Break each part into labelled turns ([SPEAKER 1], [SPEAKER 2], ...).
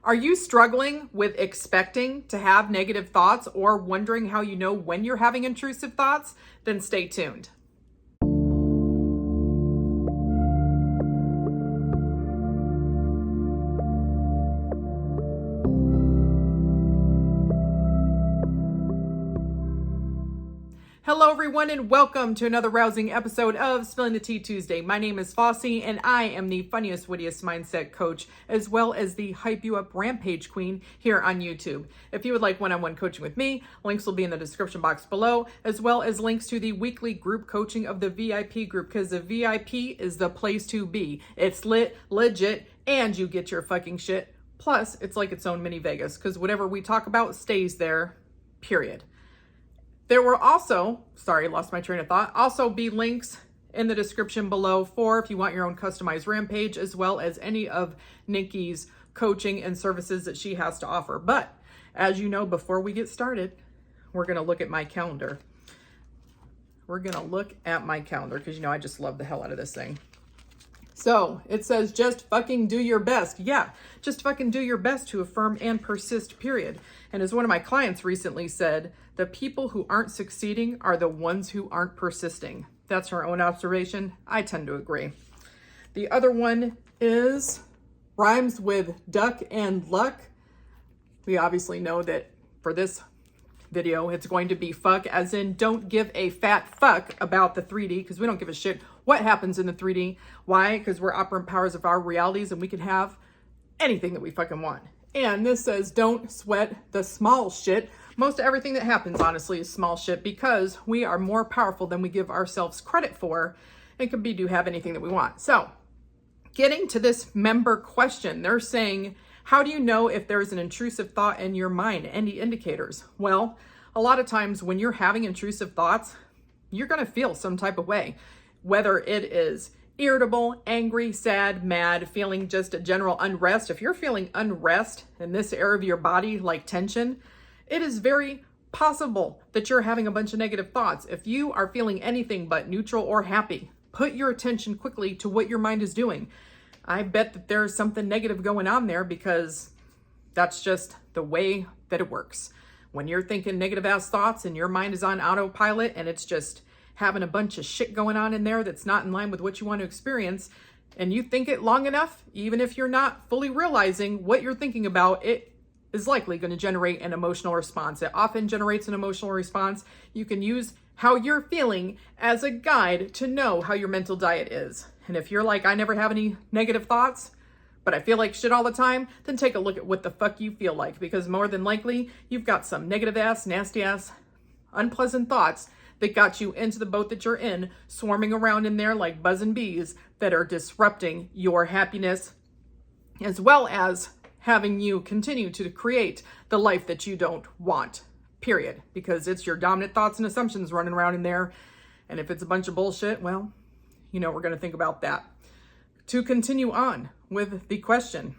[SPEAKER 1] Are you struggling with expecting to have negative thoughts or wondering how you know when you're having intrusive thoughts? Then stay tuned. Hello everyone and welcome to another rousing episode of Spilling the Tea Tuesday. My name is Flossie and I am the funniest, wittiest mindset coach as well as the hype you up rampage queen here on YouTube. If you would like one-on-one coaching with me, links will be in the description box below, as well as links to the weekly group coaching of the VIP group, because the VIP is the place to be. It's lit, legit, and you get your fucking shit. Plus, it's like its own mini Vegas, because whatever we talk about stays there, period. There will also, lost my train of thought, also be links in the description below for if you want your own customized rampage, as well as any of Nikki's coaching and services that she has to offer. But as you know, before we get started, we're going to look at my calendar. Because you know I just love the hell out of this thing. So it says just fucking do your best. Yeah, just fucking do your best to affirm and persist, period. And as one of my clients recently said, the people who aren't succeeding are the ones who aren't persisting. That's her own observation. I tend to agree. The other one is rhymes with duck and luck. We obviously know that for this video, it's going to be fuck, as in don't give a fat fuck about the 3D, because we don't give a shit what happens in the 3D. Why? Because we're operant powers of our realities and we can have anything that we fucking want. And this says don't sweat the small shit. Most everything that happens, honestly, is small shit, because we are more powerful than we give ourselves credit for and can do have anything that we want. So getting to this member question, they're saying, how do you know if there's an intrusive thought in your mind? Any indicators? Well, a lot of times when you're having intrusive thoughts, you're going to feel some type of way, whether it is irritable, angry, sad, mad, feeling just a general unrest. If you're feeling unrest in this area of your body, like tension, it is very possible that you're having a bunch of negative thoughts. If you are feeling anything but neutral or happy, put your attention quickly to what your mind is doing. I bet that there's something negative going on there, because that's just the way that it works. When you're thinking negative ass thoughts and your mind is on autopilot and it's just having a bunch of shit going on in there that's not in line with what you want to experience, and you think it long enough, even if you're not fully realizing what you're thinking about, it is likely going to generate an emotional response. It often generates an emotional response. You can use how you're feeling as a guide to know how your mental diet is. And if you're like, I never have any negative thoughts, but I feel like shit all the time, then take a look at what the fuck you feel like, because more than likely you've got some negative ass, nasty ass, unpleasant thoughts that got you into the boat that you're in, swarming around in there like buzzing bees that are disrupting your happiness, as well as having you continue to create the life that you don't want, period. Because it's your dominant thoughts and assumptions running around in there. And if it's a bunch of bullshit, well, you know, we're going to think about that. To continue on with the question,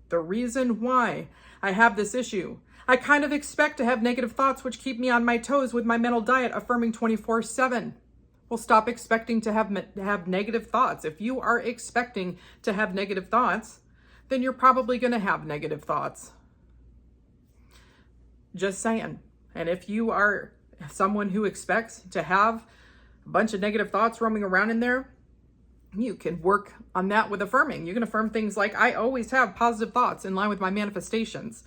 [SPEAKER 1] the reason why I have this issue, I kind of expect to have negative thoughts which keep me on my toes with my mental diet, affirming 24/7. Well, stop expecting to have negative thoughts. If you are expecting to have negative thoughts, then you're probably going to have negative thoughts. Just saying. And if you are someone who expects to have a bunch of negative thoughts roaming around in there, you can work on that with affirming. You can affirm things like, I always have positive thoughts in line with my manifestations.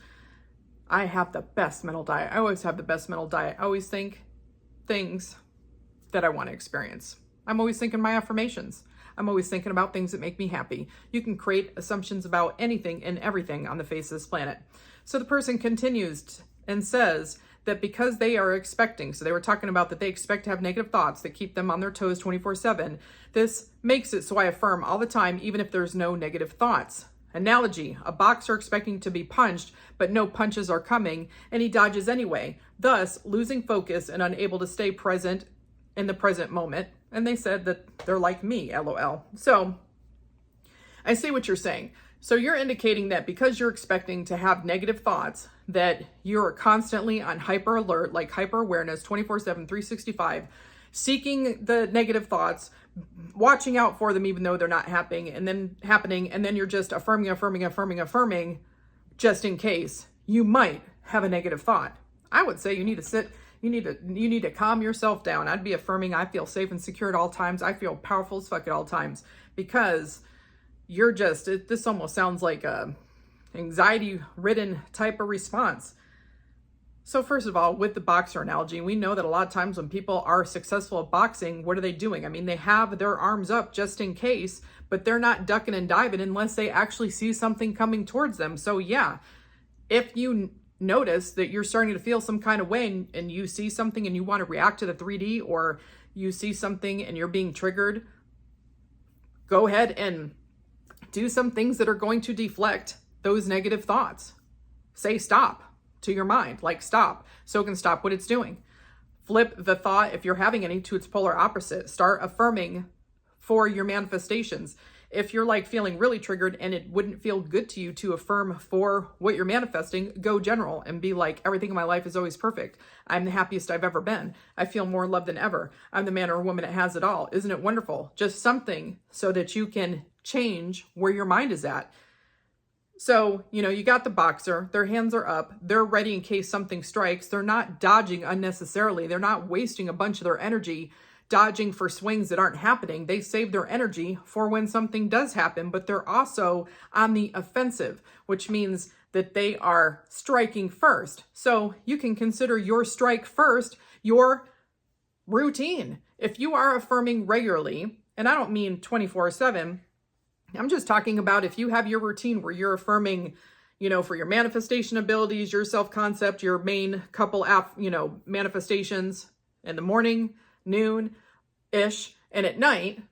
[SPEAKER 1] I have the best mental diet. I always have the best mental diet. I always think things that I want to experience. I'm always thinking my affirmations. I'm always thinking about things that make me happy. You can create assumptions about anything and everything on the face of this planet. So the person continues and says that because they are expecting, so they were talking about that they expect to have negative thoughts that keep them on their toes 24/7. This makes it so I affirm all the time, even if there's no negative thoughts. Analogy, a boxer expecting to be punched, but no punches are coming, and he dodges anyway, thus losing focus and unable to stay present in the present moment. And they said that they're like me, LOL. So I see what you're saying. So you're indicating that because you're expecting to have negative thoughts, that you're constantly on hyper alert, like hyper awareness, 24/7, 365, seeking the negative thoughts, watching out for them even though they're not happening, and then you're just affirming just in case you might have a negative thought. I would say you need to sit, you need to calm yourself down. I'd be affirming, I feel safe and secure at all times. I feel powerful as fuck at all times, because you're just, this almost sounds like a anxiety ridden type of response. So first of all, with the boxer analogy, we know that a lot of times when people are successful at boxing, what are they doing? I mean, they have their arms up just in case, but they're not ducking and diving unless they actually see something coming towards them. So yeah, if you notice that you're starting to feel some kind of way and you see something and you want to react to the 3D, or you see something and you're being triggered, go ahead and do some things that are going to deflect those negative thoughts. Say stop to your mind, like stop, so it can stop what it's doing. Flip the thought, if you're having any, to its polar opposite. Start affirming for your manifestations. If you're like feeling really triggered and it wouldn't feel good to you to affirm for what you're manifesting, go general and be like, everything in my life is always perfect. I'm the happiest I've ever been. I feel more loved than ever. I'm the man or woman that has it all. Isn't it wonderful? Just something so that you can change where your mind is at. So, you got the boxer, their hands are up, they're ready in case something strikes. They're not dodging unnecessarily. They're not wasting a bunch of their energy dodging for swings that aren't happening. They save their energy for when something does happen, but they're also on the offensive, which means that they are striking first. So you can consider your strike first your routine. If you are affirming regularly, and I don't mean 24/7, I'm just talking about if you have your routine where you're affirming, for your manifestation abilities, your self-concept, your main couple manifestations in the morning, noon-ish, and at night,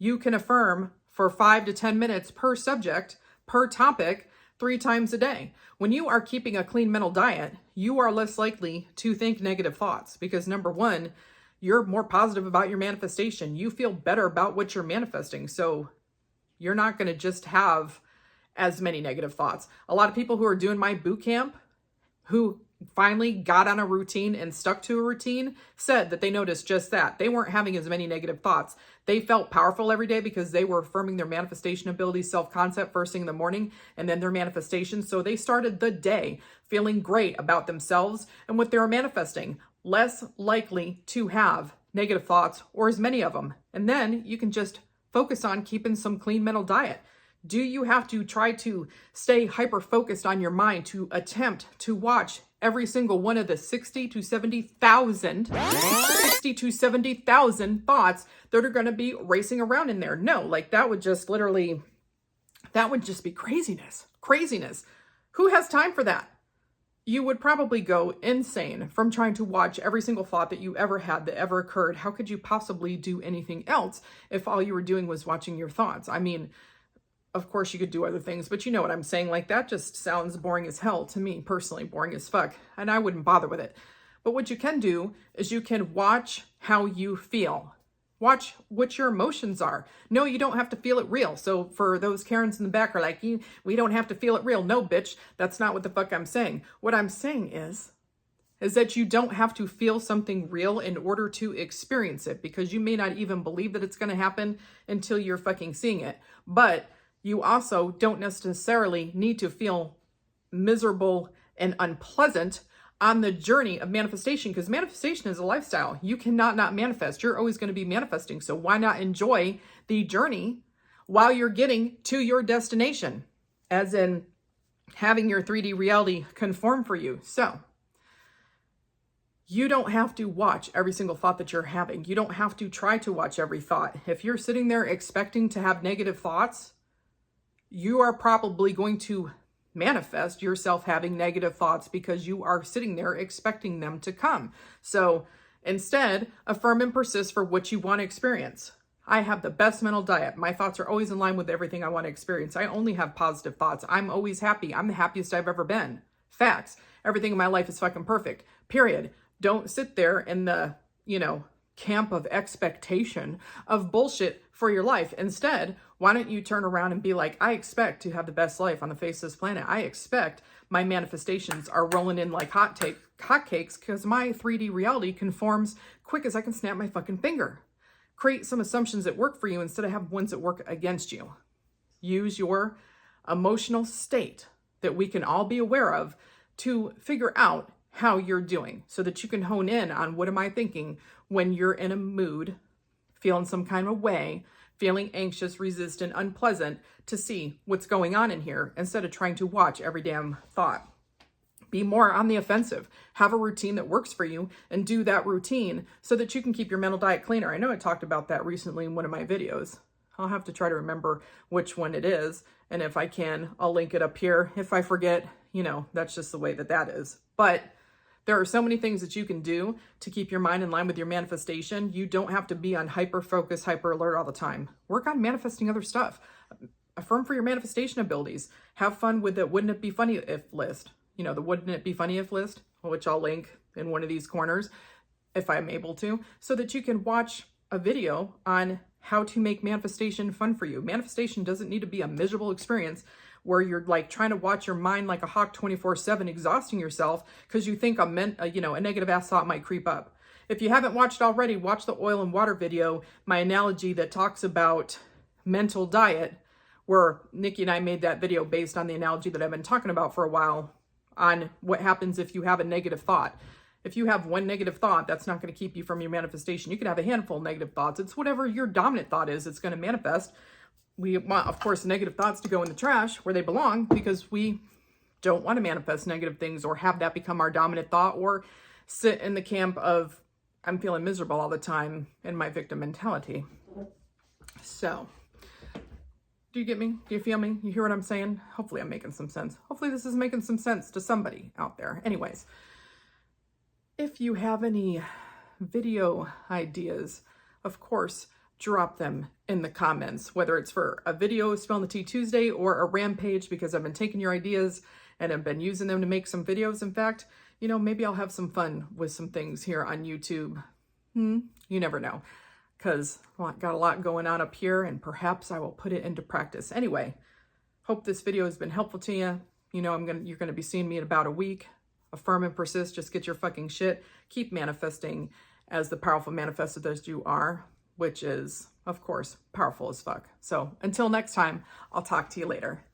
[SPEAKER 1] you can affirm for 5 to 10 minutes per subject, per topic, 3 times a day. When you are keeping a clean mental diet, you are less likely to think negative thoughts because, number one, you're more positive about your manifestation. You feel better about what you're manifesting. So you're not going to just have as many negative thoughts. A lot of people who are doing my boot camp, who finally got on a routine and stuck to a routine, said that they noticed just that. They weren't having as many negative thoughts. They felt powerful every day because they were affirming their manifestation abilities, self-concept first thing in the morning, and then their manifestation. So they started the day feeling great about themselves and what they were manifesting, less likely to have negative thoughts or as many of them. And then you can just focus on keeping some clean mental diet. Do you have to try to stay hyper-focused on your mind to attempt to watch every single one of the 60 to 70,000 thoughts that are going to be racing around in there? No, like that would just be craziness. Who has time for that? You would probably go insane from trying to watch every single thought that you ever had that ever occurred. How could you possibly do anything else if all you were doing was watching your thoughts? I mean, of course you could do other things, but you know what I'm saying? Like that just sounds boring as hell to me personally, boring as fuck, and I wouldn't bother with it. But what you can do is you can watch how you feel. Watch what your emotions are. No, you don't have to feel it real. So for those Karens in the back are like, we don't have to feel it real. No, bitch, that's not what the fuck I'm saying. What I'm saying is that you don't have to feel something real in order to experience it, because you may not even believe that it's going to happen until you're fucking seeing it. But you also don't necessarily need to feel miserable and unpleasant on the journey of manifestation, because manifestation is a lifestyle. You cannot not manifest. You're always going to be manifesting. So why not enjoy the journey while you're getting to your destination, as in having your 3D reality conform for you? So you don't have to watch every single thought that you're having. You don't have to try to watch every thought. If you're sitting there expecting to have negative thoughts, you are probably going to manifest yourself having negative thoughts because you are sitting there expecting them to come. So instead, affirm and persist for what you want to experience. I have the best mental diet. My thoughts are always in line with everything I want to experience. I only have positive thoughts. I'm always happy. I'm the happiest I've ever been. Facts. Everything in my life is fucking perfect. Period. Don't sit there in the, camp of expectation of bullshit for your life. Instead, why don't you turn around and be like, I expect to have the best life on the face of this planet. I expect my manifestations are rolling in like hotcakes because my 3D reality conforms quick as I can snap my fucking finger. Create some assumptions that work for you instead of have ones that work against you. Use your emotional state that we can all be aware of to figure out how you're doing so that you can hone in on what am I thinking when you're in a mood, feeling some kind of way, feeling anxious, resistant, unpleasant, to see what's going on in here instead of trying to watch every damn thought. Be more on the offensive. Have a routine that works for you and do that routine so that you can keep your mental diet cleaner. I know I talked about that recently in one of my videos. I'll have to try to remember which one it is. And if I can, I'll link it up here. If I forget, you know, that's just the way that is. But there are so many things that you can do to keep your mind in line with your manifestation. You don't have to be on hyper focus, hyper alert all the time. Work on manifesting other stuff. Affirm for your manifestation abilities. Have fun with the wouldn't it be funny if list. You know, the wouldn't it be funny if list, which I'll link in one of these corners if I'm able to, so that you can watch a video on how to make manifestation fun for you. Manifestation doesn't need to be a miserable experience where you're like trying to watch your mind like a hawk 24/7, exhausting yourself because you think a negative ass thought might creep up. If you haven't watched already, watch the oil and water video, my analogy that talks about mental diet, where Nikki and I made that video based on the analogy that I've been talking about for a while on what happens if you have a negative thought. If you have one negative thought, that's not going to keep you from your manifestation. You can have a handful of negative thoughts. It's whatever your dominant thought is, it's going to manifest. We want, of course, negative thoughts to go in the trash where they belong because we don't want to manifest negative things or have that become our dominant thought or sit in the camp of I'm feeling miserable all the time in my victim mentality. So, do you get me? Do you feel me? You hear what I'm saying? Hopefully I'm making some sense. Hopefully this is making some sense to somebody out there. Anyways, if you have any video ideas, of course, drop them in the comments, whether it's for a video Spilling the Tea Tuesday or a rampage, because I've been taking your ideas and I've been using them to make some videos. In fact, you know, maybe I'll have some fun with some things here on YouTube. You never know. Because I've got a lot going on up here and perhaps I will put it into practice. Anyway, hope this video has been helpful to you. You know, you're going to be seeing me in about a week. Affirm and persist. Just get your fucking shit. Keep manifesting as the powerful manifestor that you are, which is, of course, powerful as fuck. So until next time, I'll talk to you later.